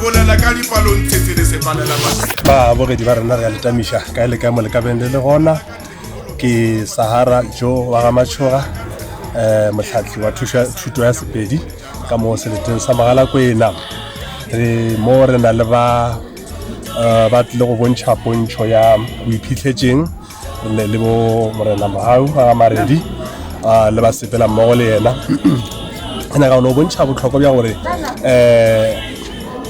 bolela ka dipalong tshetse le sepalela ba bogedi ba rena re a letamisha ka ile ka mo le ka bende le gona ke Sahara Jo wa ga Matshoga motlhatli wa thuto ya Sepedi ka mo seleteng sa Mogalakwena re mo re na le ba tle go bontsha pontsho ya boiphitlhetseng le bo Morena Mahau ga Maredi le ba sepela mmogo le yena ena ga no bontsha botlhokwa bja gore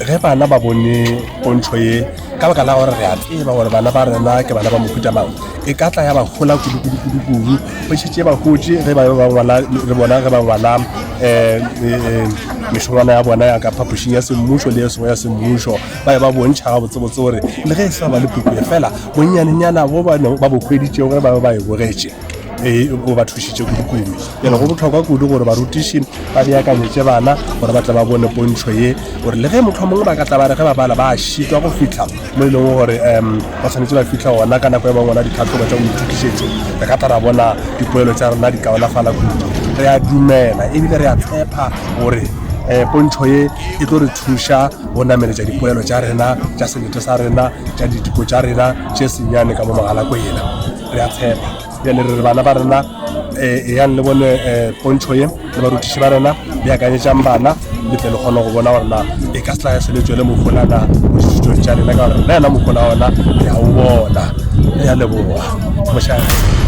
ge bana ba bone pontsho ye ka baka la gore re a tseba gore bana ba rena ke bana ba mofuta mang e ka tla ya ba gola kudu ba tshetse ba hotse ge ba ngwala re bona ge ba ngwala mešongwana ya bona ya ka phapošing ya semmušo le ya semmušo ba bontšha ga botsebotse gore le ge e sa ba le puku e fela bonnyanenyana bo ba bokgweditšego ge ba e bogetše o ba thušitše kudu yena go botlhokwa kudu gore barutiši ba beakanyetse bana gore ba tla ba bone pontsho ye gore le ge motho mongwe ba ka tla ba re ge ba bala ba šitwa go fitlha mo e leng gore ba tshwanetse ba fitlha gona ka nako e ba ngwana ditlhatlhobo tša boithukišetšo re ka tla ra bona dipoelo tša rona di kaonafala kudu re a dumela ebile re a tshepa gore pontsho ye e tlo re thuša go nameletša dipoelo tša rena tša selete sa rena tša ditiko tša rena tše senyane ka mo Mogalakwena re a tshepa bjale re bana ba rena yang le bone pontsho ye le barutiši ba rena beakanyetšang bana le tle le kgone go bona gorena e ka setla ya seletswe le mofolana mo dithutong tša rena ka gore le yena mofola ona re a o bona re a leboga mošaa